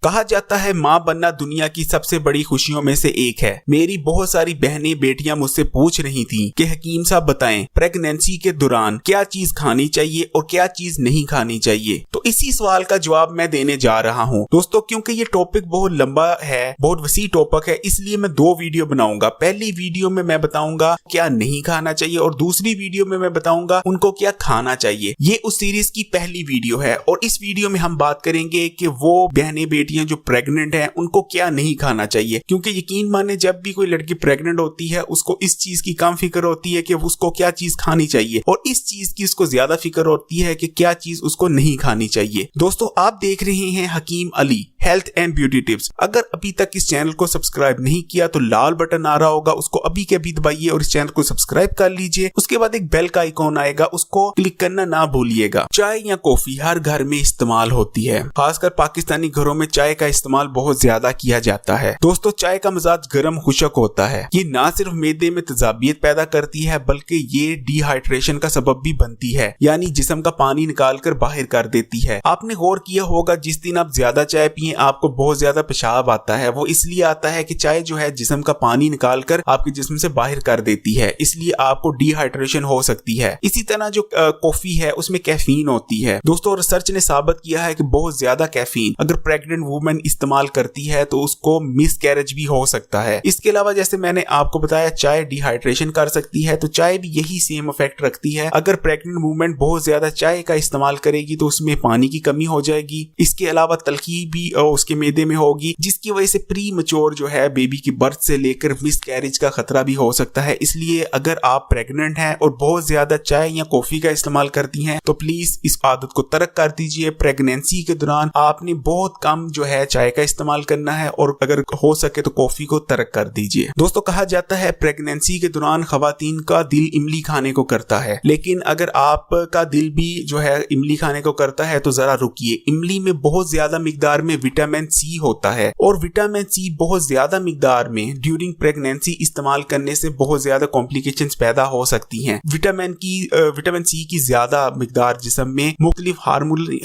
कहा जाता है माँ बनना दुनिया की सबसे बड़ी खुशियों में से एक है। मेरी बहुत सारी बहनें बेटियां मुझसे पूछ रही थीं कि हकीम साहब बताएं प्रेगनेंसी के दौरान क्या चीज खानी चाहिए और क्या चीज नहीं खानी चाहिए। तो इसी सवाल का जवाब मैं देने जा रहा हूँ दोस्तों, क्योंकि ये टॉपिक बहुत लंबा है, बहुत वसी टॉपिक है, इसलिए मैं 2 वीडियो बनाऊंगा। पहली वीडियो में मैं बताऊंगा क्या नहीं खाना चाहिए और दूसरी वीडियो में मैं बताऊंगा उनको क्या खाना चाहिए। ये उस सीरीज की पहली वीडियो है और इस वीडियो में हम बात करेंगे कि वो बहनें बेटियां जो प्रेग्नेंट हैं उनको क्या नहीं खाना चाहिए। क्योंकि यकीन माने जब भी कोई लड़की प्रेग्नेंट होती है उसको इस चीज की कम फिक्र होती है कि उसको क्या चीज खानी चाहिए और इस चीज की उसको ज्यादा फिक्र होती है कि क्या चीज उसको नहीं खानी चाहिए। दोस्तों आप देख रहे हैं Hakim Ali health and beauty tips. अगर अभी तक इस चैनल को सब्सक्राइब नहीं किया तो लाल बटन आ रहा होगा, उसको अभी के अभी दबाइए और इस चैनल को सब्सक्राइब कर लीजिए। उसके बाद एक बेल का आइकॉन आएगा, उसको क्लिक करना ना भूलिएगा। चाय या कॉफी हर घर में इस्तेमाल होती है, खासकर पाकिस्तानी घरों में चाय का इस्तेमाल बहुत ज्यादा किया जाता है। दोस्तों चाय का मिजाज गर्म खुशक होता है। ये ना सिर्फ मैदे में तेजाबियत पैदा करती है बल्कि ये डिहाइड्रेशन का सबब भी बनती है, यानी जिस्म का पानी निकाल कर बाहर कर देती है। आपने गौर किया होगा जिस दिन आप ज्यादा चाय पिए आपको बहुत ज्यादा पेशाब आता है, वो इसलिए आता है कि चाय जो है जिस्म का पानी निकाल कर आपके जिस्म से बाहर कर देती है, इसलिए आपको डिहाइड्रेशन हो सकती है। इसी तरह जो कॉफी है उसमें कैफीन होती है। दोस्तों रिसर्च ने साबित किया है कि बहुत ज्यादा कैफीन अगर प्रेग्नेंट वुमेन इस्तेमाल करती है तो उसको मिसकैरेज भी हो सकता है। इसके अलावा जैसे मैंने आपको बताया चाय डिहाइड्रेशन कर सकती है, तो चाय भी यही सेम इफेक्ट रखती है। अगर प्रेग्नेंट वुमेन बहुत ज्यादा चाय का इस्तेमाल करेगी तो उसमें पानी की कमी हो जाएगी। इसके अलावा तलखी भी उसके मैदे में होगी, जिसकी वजह से प्री मैच्योर जो है बेबी की बर्थ से लेकर मिसकैरेज का खतरा भी हो सकता है। इसलिए अगर आप प्रेग्नेंट हैं और बहुत ज्यादा चाय या कॉफी का इस्तेमाल करती हैं तो प्लीज इस आदत को तर्क कर दीजिए। प्रेगनेंसी के दौरान आपने बहुत कम जो है चाय का इस्तेमाल करना है और अगर हो सके तो कॉफी को तर्क कर दीजिए। दोस्तों कहा जाता है प्रेगनेंसी के दौरान खवातीन का दिल इमली खाने को करता है, लेकिन अगर आपका दिल भी जो है इमली खाने को करता है तो जरा रुकिए। इमली में बहुत ज्यादा मिकदार में विटामिन सी होता है और विटामिन सी बहुत ज्यादा मिकदार में ड्यूरिंग प्रेगनेंसी इस्तेमाल करने से बहुत ज्यादा कॉम्प्लिकेशंस पैदा हो सकती हैं। विटामिन सी की ज्यादा मिकदार जिस्म में मुख्तलिफ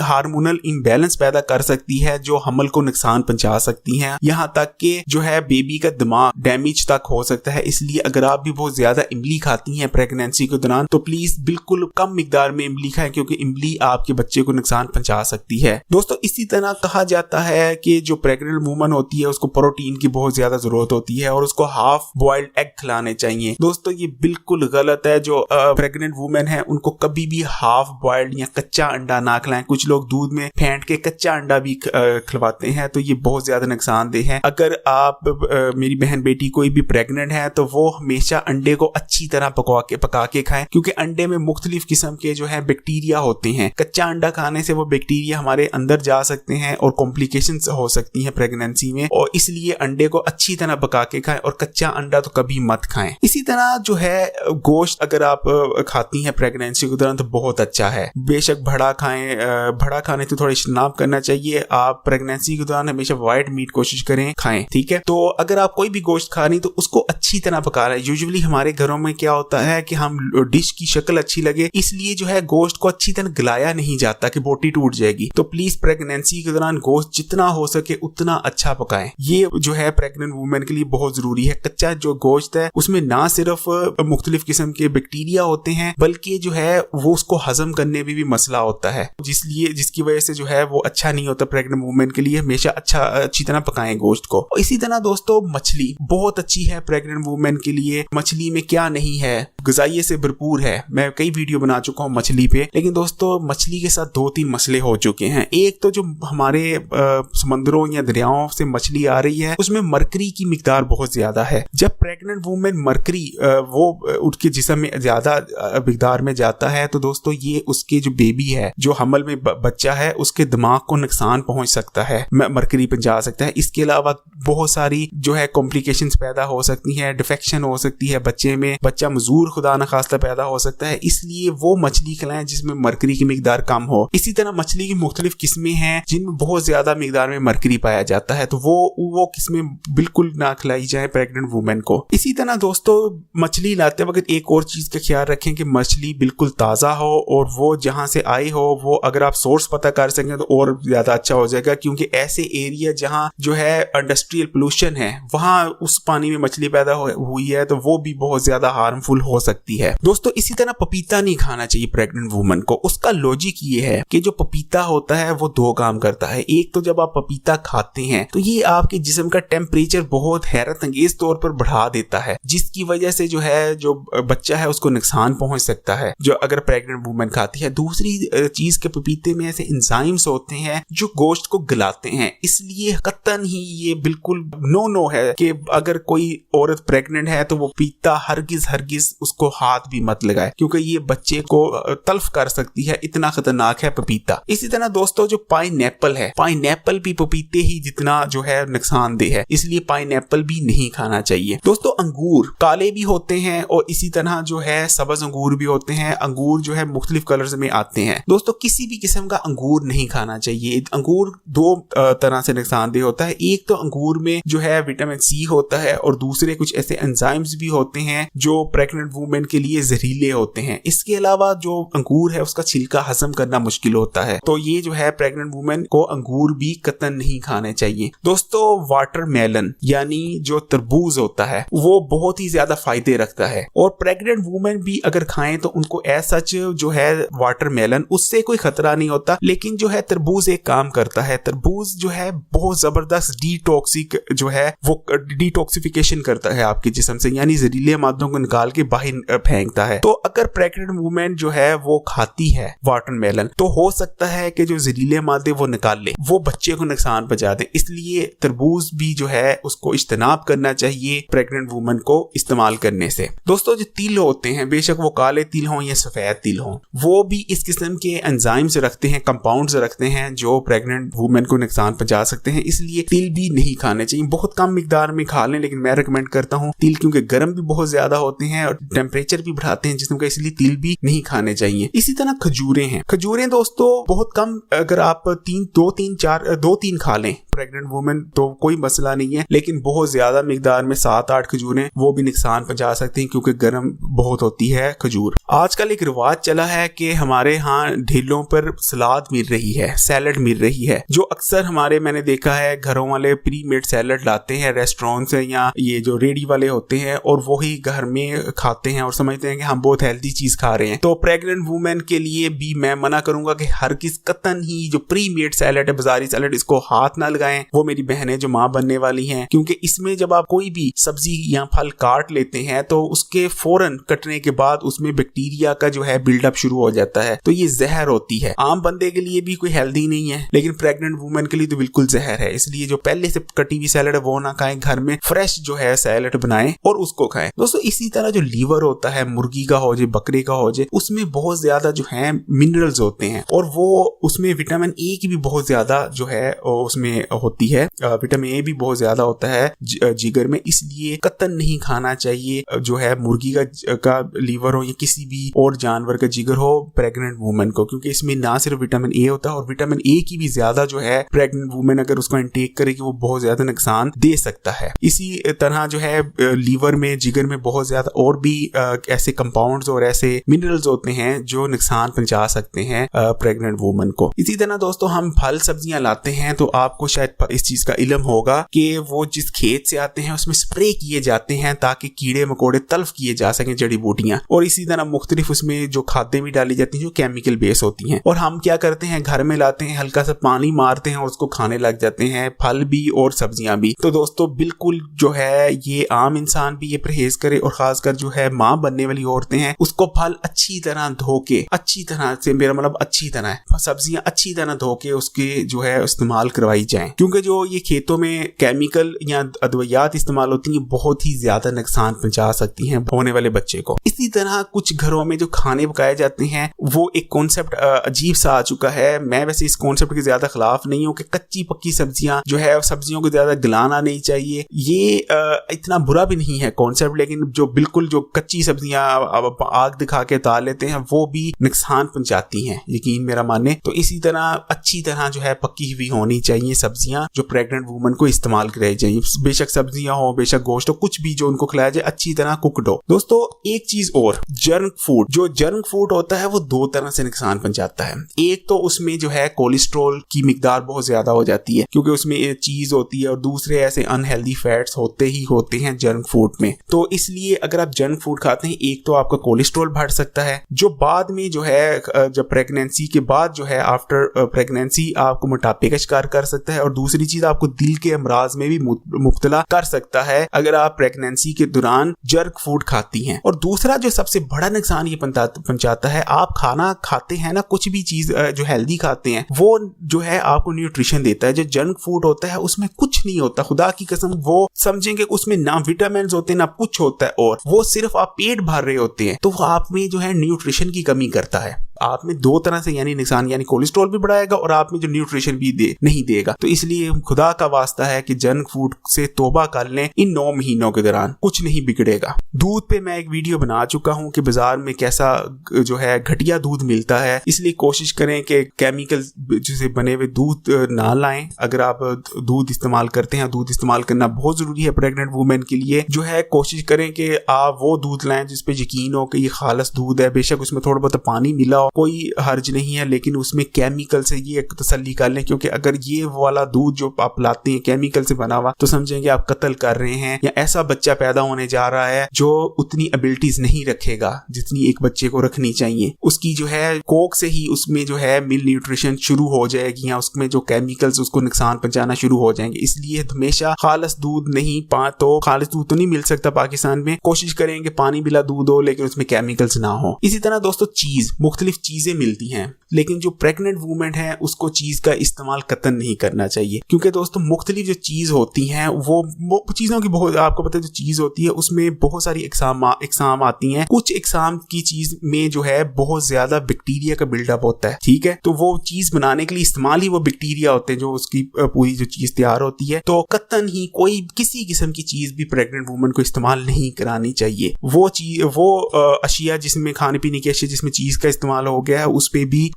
हार्मोनल इम्बैलेंस पैदा कर सकती है जो हमल को नुकसान पहुंचा सकती हैं, यहाँ तक कि जो है बेबी का दिमाग डैमेज तक हो सकता है। इसलिए अगर आप भी बहुत ज्यादा इमली खाती हैं प्रेगनेंसी के दौरान तो प्लीज बिल्कुल कम मिकदार में इमली खाएं, क्योंकि इमली आपके बच्चे को नुकसान पहुंचा सकती है। दोस्तों इसी तरह कहा जाता है कि जो प्रेग्नेंट वुमन होती है उसको प्रोटीन की बहुत ज्यादा जरूरत होती है और उसको हाफ बॉइल्ड एग खिलाने चाहिए। दोस्तों ये बिल्कुल गलत है। जो प्रेग्नेंट वुमेन है उनको कभी भी हाफ बॉइल्ड या कच्चा अंडा ना खिलाएं। कुछ लोग दूध में फेंट के कच्चा अंडा भी खिलवाते हैं, तो ये बहुत ज्यादा नुकसानदेह है। अगर आप मेरी बहन बेटी कोई भी प्रेग्नेंट है तो वो हमेशा अंडे को अच्छी तरह पका के खाएं, क्योंकि अंडे में मुख्तलिफ किस्म के जो है बैक्टीरिया होते हैं। कच्चा अंडा खाने से वो बैक्टीरिया हमारे अंदर जा सकते हैं और कॉम्प्लिकेशंस हो सकती हैं प्रेगनेंसी में, और इसलिए अंडे को अच्छी तरह पका के खाएं और कच्चा अंडा तो कभी मत खाएं। इसी तरह जो है गोश्त अगर आप खाती हैं प्रेगनेंसी के दौरान तो बहुत अच्छा है। बेशक भड़ा खाएं, भड़ा खाने से थोड़ा इज्तनाब करना चाहिए। आप प्रेगनेंसी के दौरान हमेशा व्हाइट मीट कोशिश करें खाएं, ठीक है। तो अगर आप कोई भी गोश्त खा रही तो उसको अच्छी तरह पका रहे। यूजुअली हमारे घरों में क्या होता है कि हम डिश की शक्ल अच्छी लगे इसलिए जो है गोश्त को अच्छी तरह गलाया नहीं जाता कि बोटी टूट जाएगी। तो प्लीज प्रेगनेंसी के दौरान गोश्त जितना हो सके उतना अच्छा पकाएं। ये जो है प्रेग्नेंट वुमेन के लिए बहुत जरूरी है। कच्चा जो गोश्त है उसमें ना सिर्फ मुख्तलिफ किस्म के बैक्टीरिया होते हैं बल्कि जो है वो उसको हजम करने में भी मसला होता है, जिसकी वजह से जो है वो अच्छा नहीं होता प्रेग्नेंट वुमेन के लिए। हमेशा अच्छी तरह पकाएं गोश्त को। इसी तरह दोस्तों मछली बहुत अच्छी है प्रेग्नेंट वुमेन के लिए। मछली में क्या नहीं है, ग़िज़ाइयत से भरपूर है। मैं कई वीडियो बना चुका हूँ मछली पे, लेकिन दोस्तों मछली के साथ 2-3 मसले हो चुके हैं। एक तो जो हमारे समंदरों या दरियाओं से मछली आ रही है उसमें मरकरी की मिकदार बहुत ज्यादा है। जब प्रेग्नेंट वुमेन मरकरी वो उसके जिस्म में ज्यादा मिकदार में जाता है तो दोस्तों ये उसके जो बेबी है, जो हमल में बच्चा है, उसके दिमाग को नुकसान पहुंच सकता है, मरकरी पहुंचा सकता है। इसके अलावा बहुत सारी जो है कॉम्प्लिकेशंस पैदा हो सकती हैं, डिफेक्शन हो सकती है बच्चे में, बच्चा मजूर खुदा न खास्ता पैदा हो सकता है। इसलिए वो मछली खिलाएं जिसमें मरकरी की मिकदार कम हो। इसी तरह मछली की मुख्तलिफ किस्में हैं जिनमें बहुत ज्यादा मिकदार में मरकरी पाया जाता है, तो वो किस्में बिल्कुल ना खिलाई जाए प्रेग्नेंट वुमेन को। इसी तरह दोस्तों मछली लाते वक्त एक और चीज का ख्याल रखें कि मछली बिल्कुल ताजा हो और वो जहां से आई हो वो अगर आप सोर्स पता कर सकें तो और ज्यादा अच्छा हो जाएगा, क्योंकि क्योंकि ऐसे एरिया जहाँ जो है इंडस्ट्रियल पोल्यूशन है वहां उस पानी में मछली पैदा हुई है तो वो भी बहुत ज्यादा हार्मफुल हो सकती है। दोस्तों इसी तरह पपीता नहीं खाना चाहिए प्रेग्नेंट वुमन को। उसका लॉजिक ये है कि जो पपीता होता है वो दो काम करता है। एक तो जब आप पपीता खाते हैं तो ये आपके जिस्म का टेम्परेचर बहुत हैरत अंगेज तौर पर बढ़ा देता है, जिसकी वजह से जो है जो बच्चा है उसको नुकसान पहुंच सकता है जो अगर प्रेग्नेंट वुमन खाती है। दूसरी चीज के पपीते में ऐसे एंजाइम्स होते हैं जो गोश्त को गलाते हैं, इसलिए कतन ही ये बिल्कुल नो है कि अगर कोई औरत प्रेग्नेंट है तो वो पपीता हरगिज उसको हाथ भी मत लगाए, क्योंकि ये बच्चे को तल्फ कर सकती है, इतना खतरनाक है पपीता। इसी तरह दोस्तों जो पाइनएप्पल है, पाइनएप्पल भी पपीते ही जितना जो है नुकसानदेह है, इसलिए पाइनएप्पल भी नहीं खाना चाहिए। दोस्तों अंगूर काले भी होते हैं और इसी तरह जो है सब्ज अंगूर भी होते हैं। अंगूर जो है मुख्तलिफ कलर्स में आते हैं। दोस्तों किसी भी किस्म का अंगूर नहीं खाना चाहिए। अंगूर दो तरह से नुकसानदेह होता है। एक तो अंगूर में जो है विटामिन सी होता है और दूसरे कुछ ऐसे एंजाइम्स भी होते हैं जो प्रेग्नेंट वुमेन के लिए जहरीले होते हैं। इसके अलावा जो अंगूर है उसका छिलका हजम करना मुश्किल होता है, तो ये जो है प्रेग्नेंट वुमेन को अंगूर भी कतन नहीं खाने चाहिए। दोस्तों वाटरमेलन यानी जो तरबूज होता है वो बहुत ही ज्यादा फायदे रखता है और प्रेग्नेंट वुमेन भी अगर खाएं तो उनको ऐसा जो है वाटरमेलन उससे कोई खतरा नहीं होता, लेकिन जो है तरबूज एक काम करता है। तरबूज जो है बहुत जबरदस्त डिटॉक्सिफिकेशन करता है आपके जिस्म से, यानी जहरीले मादों को निकाल के बाहर फेंकता है। तो अगर प्रेग्नेंट वुमेन जो है वो खाती है वाटरमेलन तो हो सकता है कि जो जहरीले मादे वो निकाल ले, वो बच्चे को नुकसान पहुंचा दे। इसलिए तरबूज भी जो है उसको इज्तनाब करना चाहिए प्रेग्नेंट वुमेन को इस्तेमाल करने से। दोस्तों जो तिल होते हैं, बेशक वो काले तिल हों या सफेद तिल हों, वो भी इस किस्म के एंजाइम्स रखते हैं, कंपाउंड्स रखते हैं जो प्रेग्नेंट वुमेन को नुकसान पहुंचा सकते हैं, इसलिए तिल भी नहीं खाने चाहिए। बहुत कम मिकदार में खा लें, लेकिन मैं रिकमेंड करता हूं तिल, क्योंकि गर्म भी बहुत ज्यादा होते हैं और टेम्परेचर भी बढ़ाते हैं जिस्म का, इसलिए तिल भी नहीं खाने चाहिए। इसी तरह खजूरें हैं। खजूरें दोस्तों बहुत कम, अगर आप 2-3 खा लें प्रेग्नेंट वुमेन तो कोई मसला नहीं है, लेकिन बहुत ज्यादा मिकदार में 7-8 खजूरें वो भी नुकसान पहुंचा सकती हैं क्योंकि गर्म बहुत होती है खजूर। आजकल एक रिवाज चला है कि हमारे यहाँ ढेलों पर सलाद मिल रही है, सैलड मिल रही है, जो अक्सर मैंने देखा है घरों वाले प्री मेड सैलड लाते हैं रेस्टोरेंट से या ये जो रेडी वाले होते हैं और वही घर में खाते हैं और समझते हैं कि हम बहुत हेल्दी चीज खा रहे हैं। तो प्रेग्नेंट वुमेन के लिए भी मैं मना करूंगा कि हर किस कतन ही जो प्री मेड सैलड है, बाजारी सैलड, इसको हाथ ना लगाएं। वो मेरी बहनें जो माँ बनने वाली हैं, क्योंकि इसमें जब आप कोई भी सब्जी या फल काट लेते हैं तो उसके फौरन कटने के बाद उसमें बैक्टीरिया का जो है बिल्डअप शुरू हो जाता है, तो ये जहर होती है। आम बंदे के लिए भी कोई हेल्दी नहीं है, लेकिन प्रेग्नेंट वुमेन के लिए तो बिल्कुल जहर है। इसलिए जो पहले से कटी हुई सैलड है वो ना खाएं, घर में फ्रेश जो है सैलड बनाएं और उसको खाएं। दोस्तों इसी तरह जो लीवर होता है, मुर्गी का हो जाए, बकरे का हो जाए, उसमें बहुत ज्यादा जो है मिनरल्स होते हैं और वो उसमें विटामिन ए की भी बहुत ज्यादा जो है उसमें होती है। विटामिन ए भी बहुत ज्यादा होता है जिगर में, इसलिए कतन नहीं खाना चाहिए जो है मुर्गी का लीवर हो या किसी भी और जानवर का जिगर हो प्रेग्नेंट वुमेन को, क्योंकि इसमें ना सिर्फ विटामिन ए होता है और विटामिन ए की भी ज्यादा जो है प्रेग्नेंट वुमेन अगर उसको इंटेक करेगी वो बहुत ज्यादा नुकसान दे सकता है। इसी तरह जो है लीवर में, जिगर में बहुत ज्यादा और भी ऐसे कंपाउंड्स और ऐसे मिनरल्स होते हैं जो नुकसान पहुंचा सकते हैं प्रेग्नेंट वुमेन को। इसी तरह दोस्तों हम फल सब्जियां लाते हैं तो आपको शायद इस चीज का इल्म होगा कि वो जिस खेत से आते हैं उसमें स्प्रे किए जाते हैं ताकि कीड़े मकोड़े तल्फ किए जा सकें, जड़ी बूटियां, और इसी तरह मुख्तलिफ उसमें जो खादें भी डाली जाती हैं जो केमिकल बेस होती हैं। और हम क्या करते हैं, घर में लाते हैं, हल्का सा पानी मारते हैं और उसको खाने लग जाते हैं, फल भी और सब्जियां भी। तो दोस्तों बिल्कुल जो है ये आम इंसान भी ये परहेज करे और खासकर जो है माँ बनने वाली औरतें हैं उसको फल अच्छी तरह धो के, अच्छी तरह से, मेरा मतलब अच्छी तरह है, सब्जियां अच्छी तरह धो के उसके जो है इस्तेमाल करवाई जाए, क्योंकि जो ये खेतों में केमिकल या अद्वियात इस्तेमाल होती हैं बहुत ही ज्यादा नुकसान पहुंचा सकती हैं होने वाले बच्चे को। इसी तरह कुछ घरों में जो खाने पकाए जाते हैं वो एक कॉन्सेप्ट अजीब सा आ चुका है। मैं वैसे इस कॉन्सेप्ट के ज्यादा खिलाफ नहीं हूँ कि कच्ची पक्की सब्जियां जो है सब्जियों को ज्यादा गलाना नहीं चाहिए, ये इतना बुरा भी नहीं है कॉन्सेप्ट, लेकिन जो बिल्कुल जो कच्ची सब्जियां आग दिखा के उतार लेते हैं वो भी नुकसान पहुंचाती हैं, यकीन मेरा माने। तो इसी तरह अच्छी तरह जो है पक्की हुई होनी चाहिए सब्जी सब्जियां जो प्रेग्नेंट वुमन को इस्तेमाल कराई जाए, बेशक सब्जियां हो बेशक गोश्त हो, कुछ भी जो उनको खिलाया जाए अच्छी तरह कुकड हो। दोस्तों एक चीज और, जंक फूड, जो जंक फूड होता है वो दो तरह से नुकसान पहुंचाता है। एक तो उसमें जो है कोलेस्ट्रॉल की मिकदार बहुत ज्यादा हो जाती है क्योंकि उसमें चीज होती है, और दूसरे ऐसे अनहेल्दी फैट्स होते हैं जंक फूड में। तो इसलिए अगर आप जंक फूड खाते हैं, एक तो आपका कोलेस्ट्रॉल बढ़ सकता है जो बाद में जो है जब प्रेगनेंसी के बाद जो है आफ्टर प्रेगनेंसी आपको मोटापे का शिकार कर सकता है, और दूसरी चीज आपको दिल के अमराज में भी मुब्तला कर सकता है अगर आप प्रेगनेंसी के दौरान जंक फूड खाती हैं। और दूसरा जो सबसे बड़ा नुकसान ये पहुंचाता है, आप खाना खाते हैं ना, कुछ भी चीज जो हेल्दी खाते हैं वो जो है आपको न्यूट्रिशन देता है। जो जंक फूड होता है उसमें कुछ नहीं होता, खुदा की कसम, वो समझेंगे उसमें ना विटामिन होते हैं ना कुछ होता है, और वो सिर्फ आप पेट भर रहे होते हैं, तो वो आप में जो है न्यूट्रिशन की कमी करता है। आप में दो तरह से यानी नुकसान, यानी कोलेस्ट्रॉल भी बढ़ाएगा और आप में जो न्यूट्रिशन भी नहीं देगा। तो इसलिए खुदा का वास्ता है कि जंक फूड से तौबा कर लें। इन 9 महीनों के दौरान कुछ नहीं बिगड़ेगा। दूध पे मैं एक वीडियो बना चुका हूं कि बाजार में कैसा जो है घटिया दूध मिलता है, इसलिए कोशिश करें कि केमिकल से बने हुए दूध ना लाएं। अगर आप दूध इस्तेमाल करते हैं, दूध इस्तेमाल करना बहुत जरूरी है प्रेग्नेंट वुमेन के लिए, जो है कोशिश करें कि आप वो दूध लाएं जिसपे यकीन हो कि ये खालिस दूध है। बेशक उसमें थोड़ा बहुत पानी मिला हो, कोई हर्ज नहीं है, लेकिन उसमें केमिकल से ये एक तसल्ली कर लें, क्योंकि अगर ये वाला दूध जो आप लाते हैं केमिकल से बना हुआ, तो समझेंगे आप कत्ल कर रहे हैं, या ऐसा बच्चा पैदा होने जा रहा है जो उतनी एबिलिटीज नहीं रखेगा जितनी एक बच्चे को रखनी चाहिए। उसकी जो है कोक से ही उसमें जो है मिल न्यूट्रिशन शुरू हो जाएगी, या उसमें जो केमिकल्स उसको नुकसान पहुंचाना शुरू हो जाएंगे। इसलिए हमेशा खालिस दूध नहीं, तो खालिस दूध तो नहीं मिल सकता पाकिस्तान में, कोशिश करेंगे पानी मिला दूध हो लेकिन उसमें केमिकल्स ना हो। इसी तरह दोस्तों चीज, मुख्तलिफ चीजें मिलती हैं, लेकिन जो प्रेग्नेंट वुमेन है उसको चीज का इस्तेमाल कतन नहीं करना चाहिए, क्योंकि दोस्तों मुख्तलिफ जो चीज होती हैं वो चीजों की बहुत, आपको पता है जो चीज होती है उसमें बहुत सारी इकसाम आती हैं। कुछ इकसाम की चीज में जो है बहुत ज्यादा बैक्टीरिया का बिल्डअप होता है, ठीक है, तो वो चीज बनाने के लिए इस्तेमाल ही वो बैक्टीरिया होते हैं जो उसकी पूरी जो चीज तैयार होती है। तो कतन ही कोई किसी किस्म की चीज भी प्रेग्नेंट वुमेन को इस्तेमाल नहीं करानी चाहिए। वो अशिया जिसमें खाने पीने की अशिया जिसमें चीज का इस्तेमाल हो गया है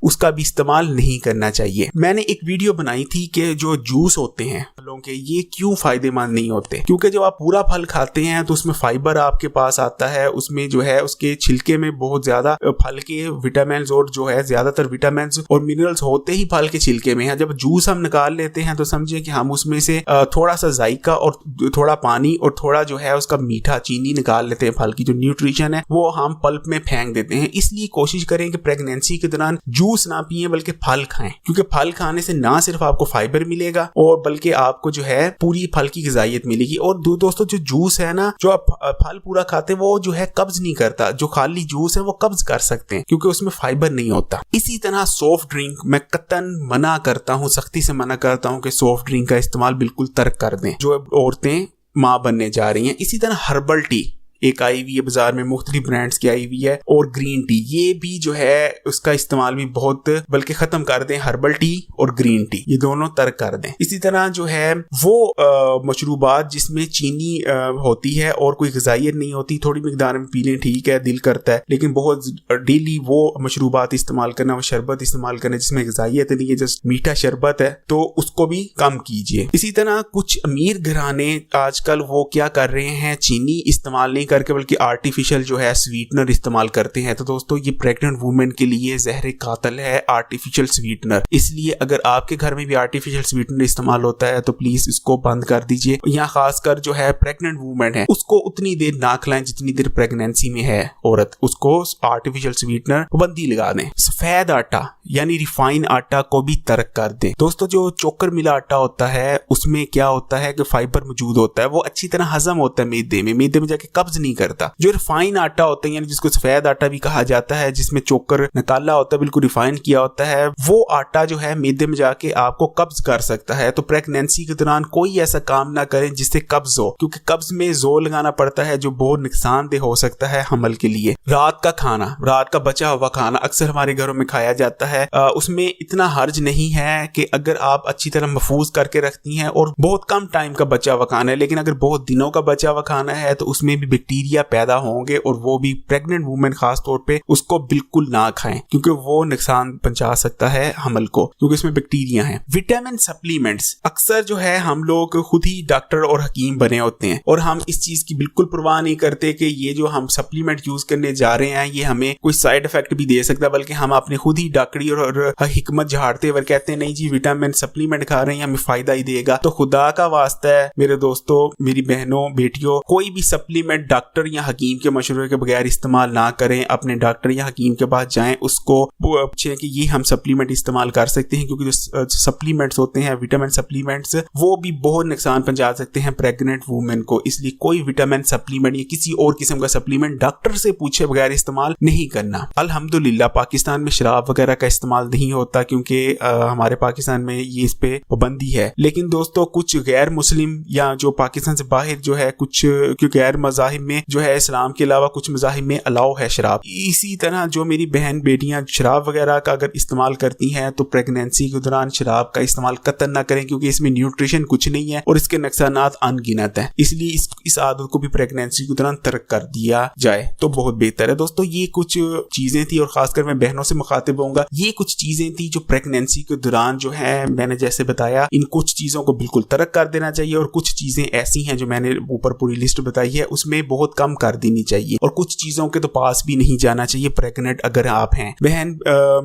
उसका भी इस्तेमाल नहीं करना चाहिए। मैंने एक वीडियो बनाई थी कि जो जूस होते हैं फलों के, ये क्यों फायदेमंद नहीं होते, क्योंकि जब आप पूरा फल खाते हैं तो उसमें फाइबर आपके पास आता है, उसमें जो है उसके छिलके में बहुत ज्यादा फल के विटामिन और जो है ज्यादातर विटामिन और मिनरल्स होते ही फल के छिलके में है। जब जूस हम निकाल लेते हैं तो समझिए कि हम उसमें से थोड़ा सा जायका और थोड़ा पानी और थोड़ा जो है उसका मीठा चीनी निकाल लेते हैं, फल की जो न्यूट्रिशन है वो हम पल्प में फेंक देते हैं। इसलिए कोशिश करें कि प्रेगनेंसी के दौरान जूस ना पिए बल्कि फल खाएं, क्योंकि फल खाने से ना सिर्फ आपको फाइबर मिलेगा और बल्कि आपको जो है पूरी फल की ग़िज़ाइयत मिलेगी। और दोस्तों जो जूस है ना, जो आप फल पूरा खाते हैं वो जो है कब्ज नहीं करता, जो खाली जूस है वो कब्ज कर सकते हैं क्योंकि उसमें फाइबर नहीं होता। इसी तरह सॉफ्ट ड्रिंक मैं कतन मना करता हूँ, सख्ती से मना करता हूँ कि सॉफ्ट ड्रिंक का इस्तेमाल बिल्कुल तर्क कर दें जो औरतें माँ बनने जा रही हैं। इसी तरह हर्बल टी एक आई हुई है बाजार में, मुख्तलिफ ब्रांड्स की आई हुई है, और ग्रीन टी, ये भी जो है उसका इस्तेमाल भी बहुत बल्कि खत्म कर दें। हर्बल टी और ग्रीन टी ये दोनों तर्क कर दें। इसी तरह जो है वो मशरूबात जिसमें चीनी होती है और कोई ग़िज़ाइयत नहीं होती, थोड़ी मिकदार में पी लें, ठीक है, दिल करता है, लेकिन बहुत डेली वो मशरूबात इस्तेमाल करना, वो शरबत इस्तेमाल करना जिसमें ग़िज़ाइयत नहीं है, जस्ट मीठा शरबत है, तो उसको भी कम कीजिए। इसी तरह कुछ अमीर घराने आजकल वो क्या कर रहे हैं, चीनी इस्तेमाल नहीं करके बल्कि आर्टिफिशियल जो है स्वीटनर इस्तेमाल करते हैं। तो दोस्तों ये प्रेग्नेंट वुमेन के लिए जहर कातिल है आर्टिफिशियल स्वीटनर। इसलिए अगर आपके घर में भी आर्टिफिशियल स्वीटनर इस्तेमाल होता है तो प्लीज इसको बंद कर दीजिए। यहाँ खासकर जो है प्रेग्नेंट वुमेन है उसको उतनी देर ना खिलाएं जितनी देर प्रेगनेंसी में है औरत, उसको आर्टिफिशियल स्वीटनर पाबंदी लगा दें। सफेद आटा यानी रिफाइन आटा को भी तर्क कर दें। दोस्तों जो चोकर मिला आटा होता है उसमें क्या होता है कि फाइबर मौजूद होता है, वो अच्छी तरह हजम होता है मैदे में जाके कब्ज नहीं करता। जो रिफाइन आटा होता है यानी जिसको सफेद आटा भी कहा जाता है, जिसमें चोकर निकाला होता है, बिल्कुल रिफाइन किया होता है, वो आटा जो है मैदे में जाके आपको कब्ज कर सकता है। तो प्रेगनेंसी के दौरान कोई ऐसा काम ना करें जिससे कब्ज हो, क्योंकि कब्ज में जोर लगाना पड़ता है जो बहुत नुकसानदेह हो सकता है हमल के लिए। रात का खाना, रात का बचा हुआ खाना अक्सर हमारे घरों में खाया जाता है, उसमें इतना हर्ज नहीं है कि अगर आप अच्छी तरह महफूज करके रखती हैं और बहुत कम टाइम का बचा हुआ खाना है, लेकिन अगर बहुत दिनों का बचा हुआ खाना है तो उसमें भी बैक्टीरिया पैदा होंगे, और वो भी प्रेग्नेंट वुमेन खास तौर पे उसको बिल्कुल ना खाएं, क्योंकि वो नुकसान पहुंचा सकता है हमल को, क्योंकि इसमें बैक्टीरिया हैं। विटामिन सप्लीमेंट्स, अक्सर जो है हम लोग खुद ही डॉक्टर और हकीम बने होते हैं और हम इस चीज की बिल्कुल परवाह नहीं करते कि ये जो हम सप्लीमेंट यूज करने जा रहे हैं ये हमें कोई साइड इफेक्ट भी दे सकता है, बल्कि हम अपने खुद ही डॉक्टरी और हिकमत झाड़ते हुए कहते हैं नहीं जी विटामिन सप्लीमेंट खा रहे हैं हमें फायदा ही देगा। तो खुदा का वास्ता है मेरे दोस्तों, मेरी बहनों, बेटियों, कोई भी सप्लीमेंट डॉक्टर या हकीम के मशवरे के बगैर इस्तेमाल ना करें। अपने डॉक्टर या हकीम के पास जाएं, उसको पूछें कि ये हम सप्लीमेंट इस्तेमाल कर सकते हैं, क्योंकि जो सप्लीमेंट्स होते हैं विटामिन सप्लीमेंट्स वो भी बहुत नुकसान पहुंचा सकते हैं प्रेग्नेंट वुमेन को। इसलिए कोई विटामिन सप्लीमेंट या किसी और किस्म का सप्लीमेंट डॉक्टर से पूछे बगैर इस्तेमाल नहीं करना। अल्हम्दुलिल्लाह पाकिस्तान में शराब वगैरह का इस्तेमाल नहीं होता, क्योंकि हमारे पाकिस्तान में ये इस पे पाबंदी है। लेकिन दोस्तों कुछ गैर मुस्लिम या जो पाकिस्तान से बाहर जो है कुछ गैर मज़ाहिब में जो है इस्लाम के अलावा कुछ मज़ाहिब में अलाउ है शराब। इसी तरह जो मेरी बहन बेटियां शराब वगैरह का अगर इस्तेमाल करती हैं तो प्रेगनेंसी के दौरान शराब का इस्तेमाल कतई ना करें, क्योंकि इसमें न्यूट्रिशन कुछ नहीं है और इसके नुकसानात अनगिनत हैं। इसलिए इस आदत को भी प्रेगनेंसी के दौरान तर्क कर दिया जाए तो बहुत बेहतर है। दोस्तों ये कुछ चीजें थी और खासकर मैं बहनों से मुखातिब होऊंगा, ये कुछ चीजें थी जो प्रेगनेंसी के दौरान जो है मैंने जैसे बताया इन कुछ चीजों को बिल्कुल तर्क कर देना चाहिए, और कुछ चीजें ऐसी हैं जो मैंने ऊपर पूरी लिस्ट बताई है उसमें बहुत कम कर देनी चाहिए, और कुछ चीजों के तो पास भी नहीं जाना चाहिए प्रेग्नेंट अगर आप हैं।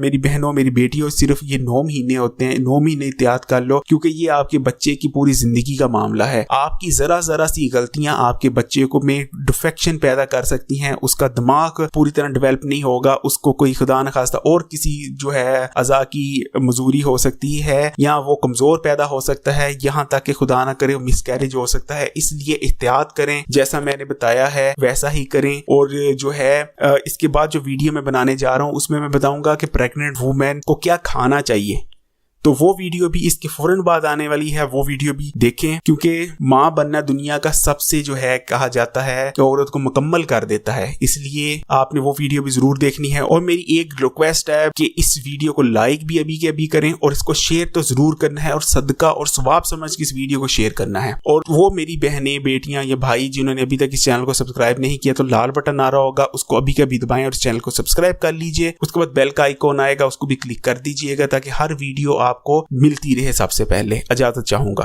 मेरी बहनों, मेरी बेटियों, सिर्फ ये 9 महीने होते हैं, 9 महीने एहतियात कर लो, क्योंकि ये आपके बच्चे की पूरी जिंदगी का मामला है। आपकी जरा सी गलतियां आपके बच्चे को में डिफेक्शन पैदा कर सकती हैं, उसका दिमाग पूरी तरह डेवलप नहीं होगा, उसको कोई खुदा न खास्ता और किसी जो है अज़ा की मजूरी हो सकती है, या वो कमजोर पैदा हो सकता है, यहाँ तक कि खुदा ना करे मिसकैरेज हो सकता है। इसलिए एहतियात करें, जैसा मैंने बताया है वैसा ही करें। और जो है इसके बाद जो वीडियो मैं बनाने जा रहा हूँ उसमें मैं बताऊंगा कि प्रेग्नेंट वुमेन को क्या खाना चाहिए, तो वो वीडियो भी इसके फौरन बाद आने वाली है, वो वीडियो भी देखें, क्योंकि माँ बनना दुनिया का सबसे जो है कहा जाता है कि औरत को मुकम्मल कर देता है। इसलिए आपने वो वीडियो भी जरूर देखनी है। और मेरी एक रिक्वेस्ट है कि इस वीडियो को लाइक भी अभी के अभी करें, और इसको शेयर तो जरूर करना है, और सदका और सवाब समझ के इस वीडियो को शेयर करना है। और वो मेरी बहनें, बेटियां या भाई जिन्होंने अभी तक इस चैनल को सब्सक्राइब नहीं किया तो लाल बटन आ रहा होगा, उसको अभी के अभी दबाएं और चैनल को सब्सक्राइब कर लीजिए। उसके बाद बेल का आइकॉन आएगा, उसको भी क्लिक कर दीजिएगा ताकि हर वीडियो आपको मिलती रहे सबसे पहले। इजाजत चाहूंगा।